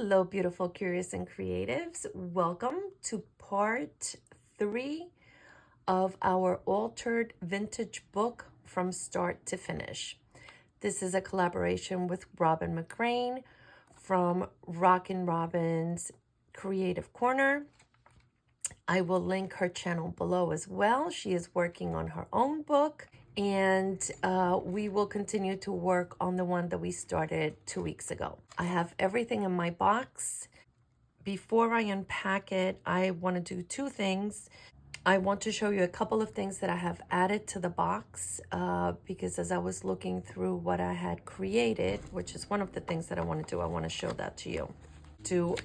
Hello, beautiful, curious, and creatives. Welcome to part 3 of our altered vintage book from start to finish. This is a collaboration with Robin McCrane from Rockin' Robin's Creative Corner. I will link her channel below as well. She is working on her own book, and we will continue to work on the one that we started 2 weeks ago. I have everything in my box. Before I unpack it, I want to do two things. I want to show you a couple of things that I have added to the box because as I was looking through what I had created, which is one of the things that I want to do, I want to show that to you. Do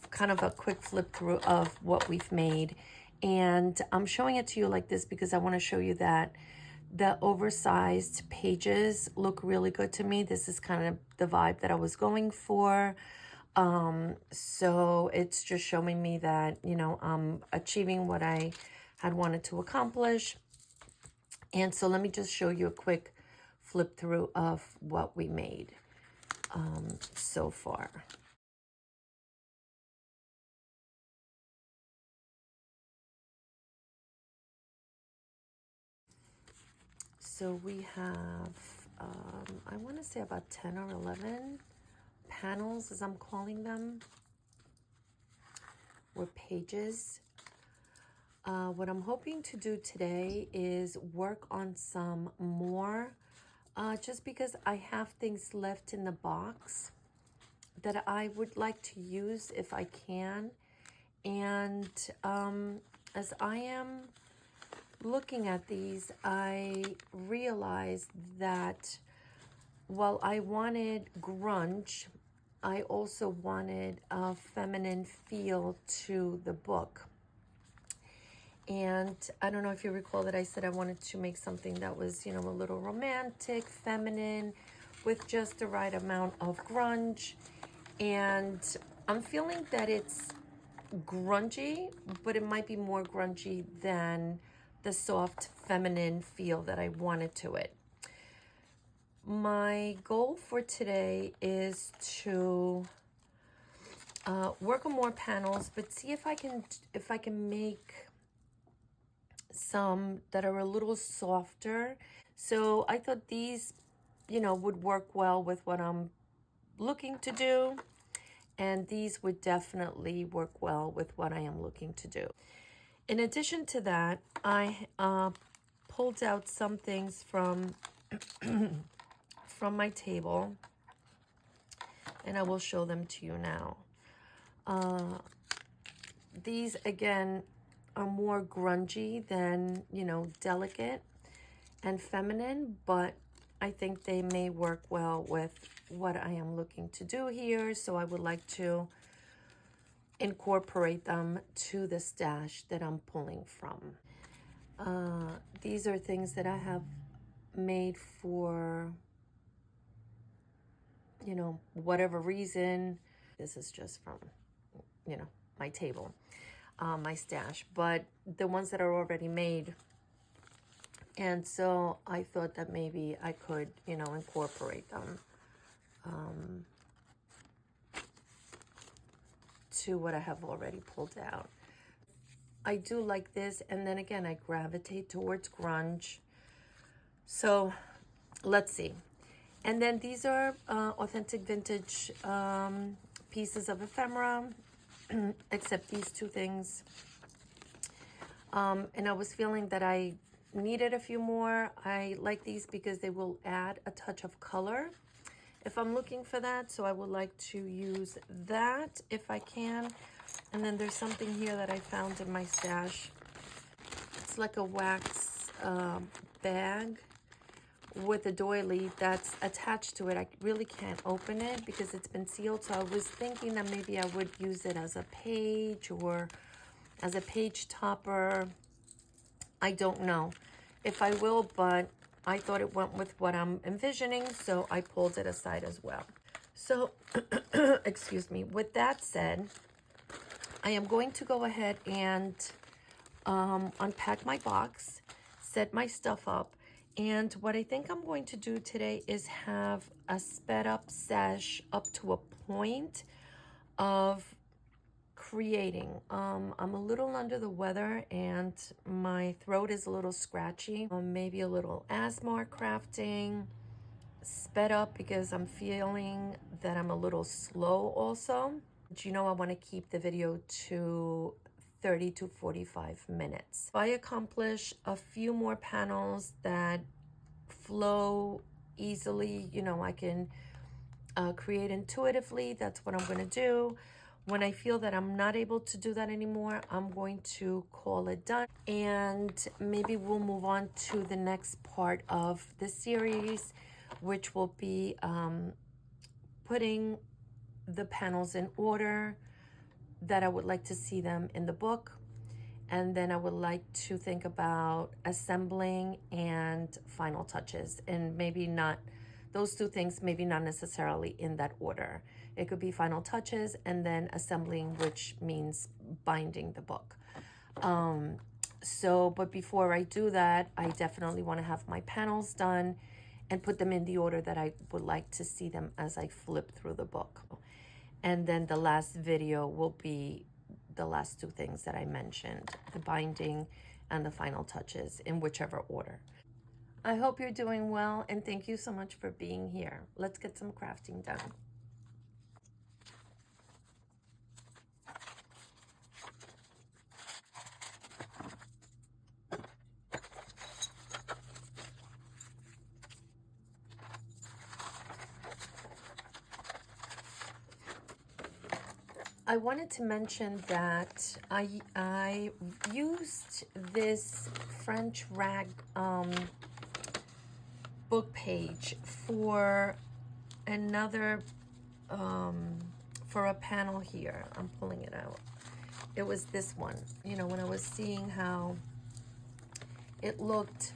kind of a quick flip through of what we've made. And I'm showing it to you like this because I want to show you that the oversized pages look really good to me. This is kind of the vibe that I was going for. So it's just showing me that, I'm achieving what I had wanted to accomplish. And so let me just show you a quick flip through of what we made so far. So we have, I want to say about 10 or 11 panels, as I'm calling them, or pages. What I'm hoping to do today is work on some more, just because I have things left in the box that I would like to use if I can. And as I am looking at these, I realized that while I wanted grunge, I also wanted a feminine feel to the book. And I don't know if you recall that I said I wanted to make something that was, a little romantic, feminine, with just the right amount of grunge. And I'm feeling that it's grungy, but it might be more grungy than the soft feminine feel that I wanted to it. My goal for today is to work on more panels, but see if I can make some that are a little softer. So I thought these, would work well with what I'm looking to do. And these would definitely work well with what I am looking to do. In addition to that, I pulled out some things from my table, and I will show them to you now. These, again, are more grungy than, delicate and feminine, but I think they may work well with what I am looking to do here. So I would like to incorporate them to the stash that I'm pulling from. These are things that I have made for, whatever reason. This is just from, my table, my stash, but the ones that are already made. And so I thought that maybe I could, incorporate them to what I have already pulled out. I do like this, and then again, I gravitate towards grunge. So let's see. And then these are authentic vintage pieces of ephemera, except these two things. And I was feeling that I needed a few more. I like these because they will add a touch of color if I'm looking for that. So I would like to use that if I can. And then there's something here that I found in my stash. It's like a wax bag with a doily that's attached to it. I really can't open it because it's been sealed. So I was thinking that maybe I would use it as a page or as a page topper. I don't know if I will, but I thought it went with what I'm envisioning, so I pulled it aside as well. So, excuse me. With that said, I am going to go ahead and unpack my box, set my stuff up, and what I think I'm going to do today is have a sped up sash up to a point of creating. I'm a little under the weather and my throat is a little scratchy. Maybe a little ASMR crafting, sped up because I'm feeling that I'm a little slow also. But you know, I want to keep the video to 30 to 45 minutes. If I accomplish a few more panels that flow easily, you know, I can create intuitively. That's what I'm going to do. When I feel that I'm not able to do that anymore, I'm going to call it done. And maybe we'll move on to the next part of the series, which will be putting the panels in order that I would like to see them in the book. And then I would like to think about assembling and final touches, and maybe not those two things, maybe not necessarily in that order. It could be final touches and then assembling, which means binding the book. But before I do that, I definitely want to have my panels done and put them in the order that I would like to see them as I flip through the book. And then the last video will be the last two things that I mentioned, the binding and the final touches, in whichever order. I hope you're doing well, and thank you so much for being here. Let's get some crafting done. I wanted to mention that I used this French rag book page for another for a panel here. I'm pulling it out. It was this one. You know, when I was seeing how it looked,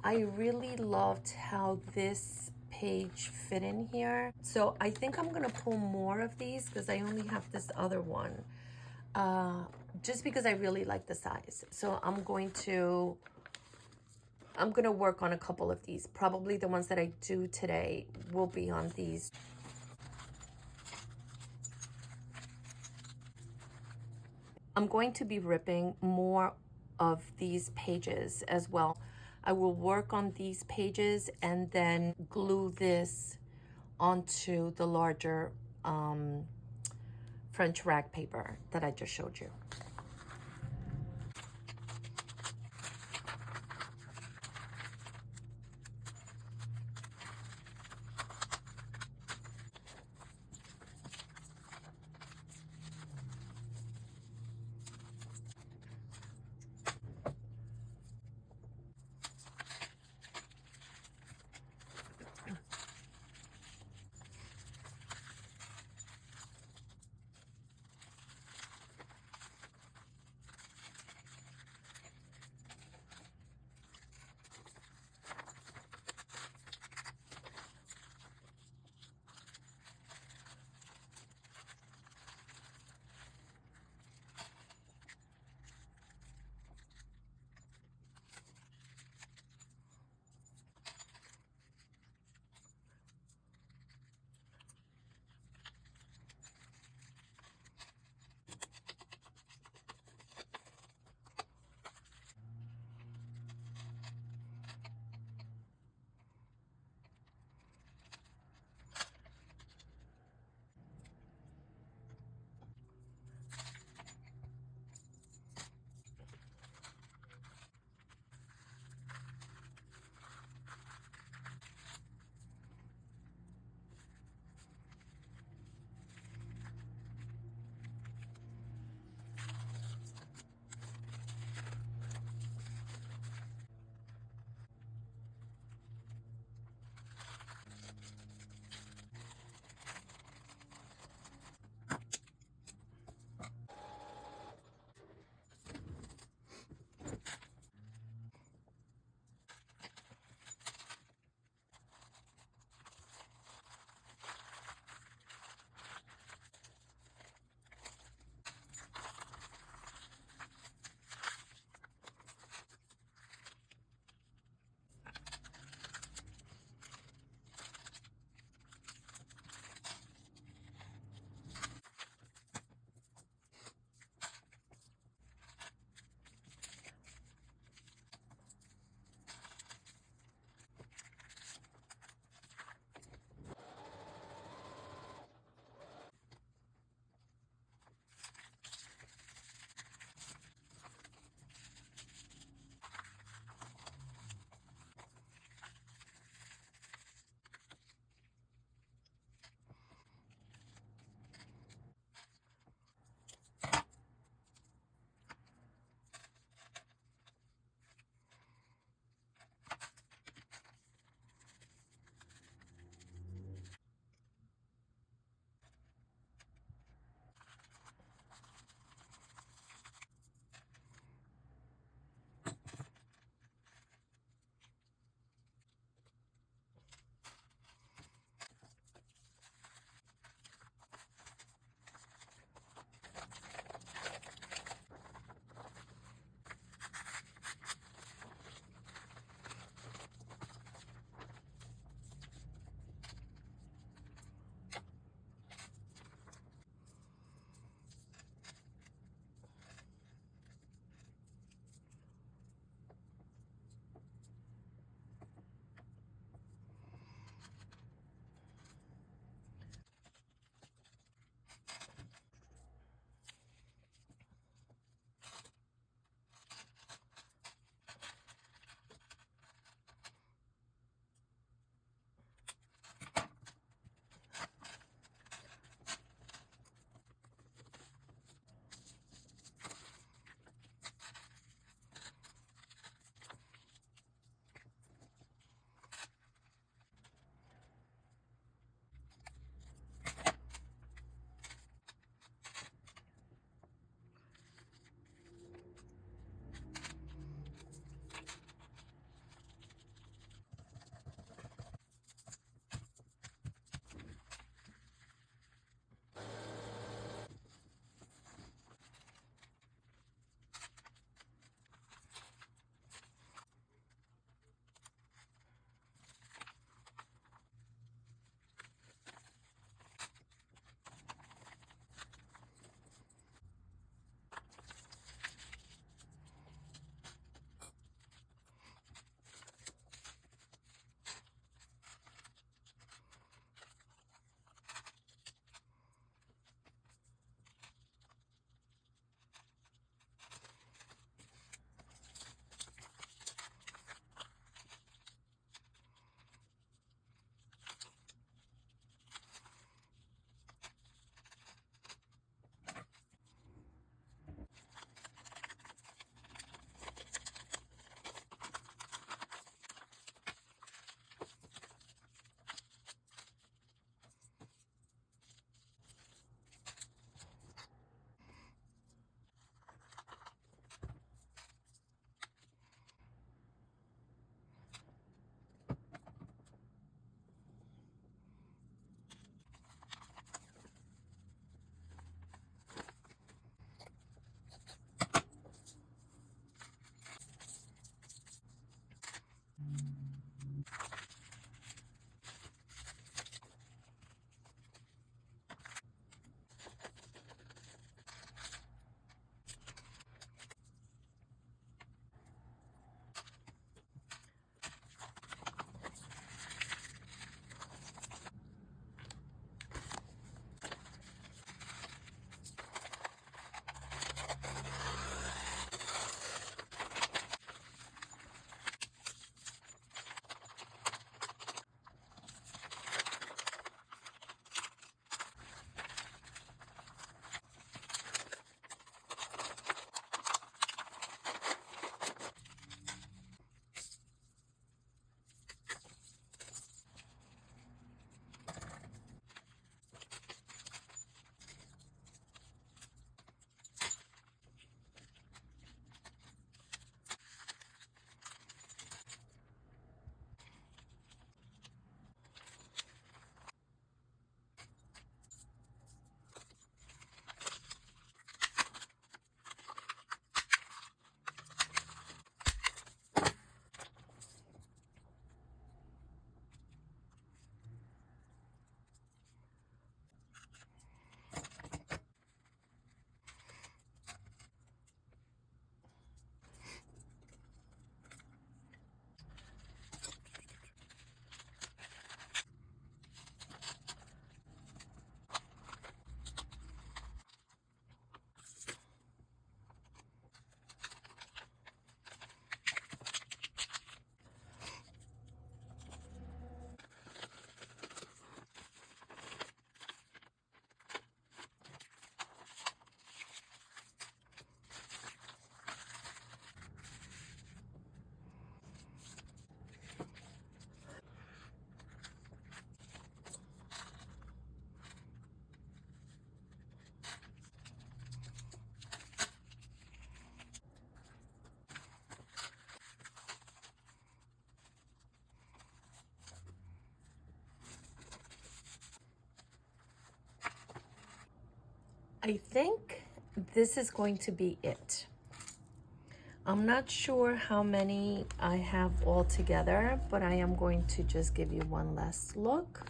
I really loved how this page fit in here. So I think I'm gonna pull more of these because I only have this other one, just because I really like the size. So I'm gonna work on a couple of these. Probably the ones that I do today will be on these. I'm going to be ripping more of these pages as well. I will work on these pages and then glue this onto the larger French rag paper that I just showed you. I think this is going to be it. I'm not sure how many I have all together, but I am going to just give you one last look.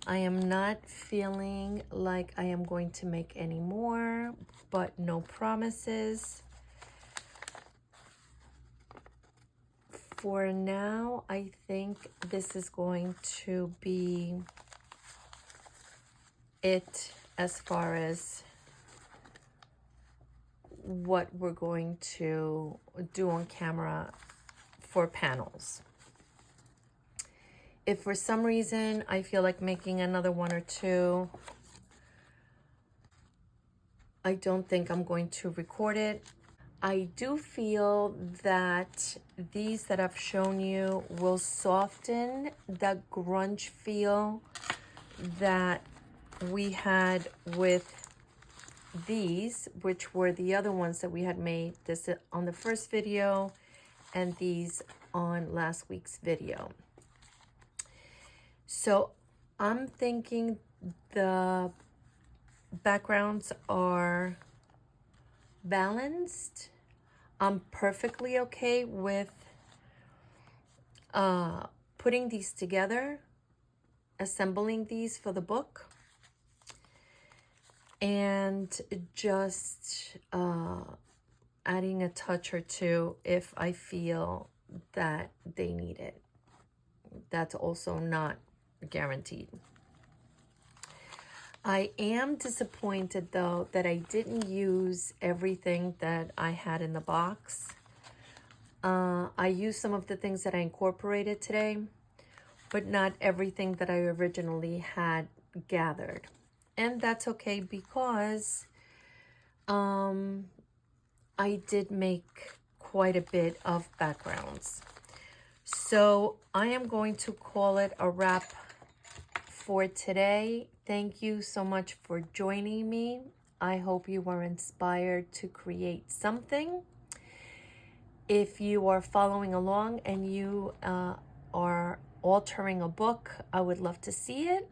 I am not feeling like I am going to make any more, but no promises. For now, I think this is going to be it as far as what we're going to do on camera for panels. If for some reason I feel like making another one or two, I don't think I'm going to record it. I do feel that these that I've shown you will soften the grunge feel that we had with these, which were the other ones that we had made, this on the first video and these on last week's video. So I'm thinking the backgrounds are balanced. I'm perfectly okay with putting these together, assembling these for the book, and just adding a touch or two if I feel that they need it. That's also not guaranteed. I am disappointed though that I didn't use everything that I had in the box. I used some of the things that I incorporated today, but not everything that I originally had gathered. And that's okay because I did make quite a bit of backgrounds. So I am going to call it a wrap for today. Thank you so much for joining me. I hope you were inspired to create something. If you are following along and you are altering a book, I would love to see it.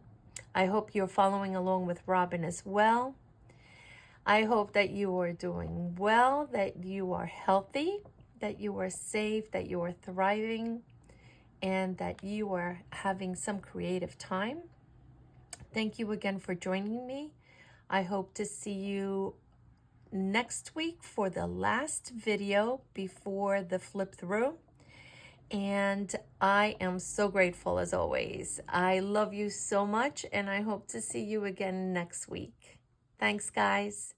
I hope you're following along with Robin as well. I hope that you are doing well, that you are healthy, that you are safe, that you are thriving, and that you are having some creative time. Thank you again for joining me. I hope to see you next week for the last video before the flip through. And I am so grateful as always. I love you so much, and I hope to see you again next week. Thanks, guys.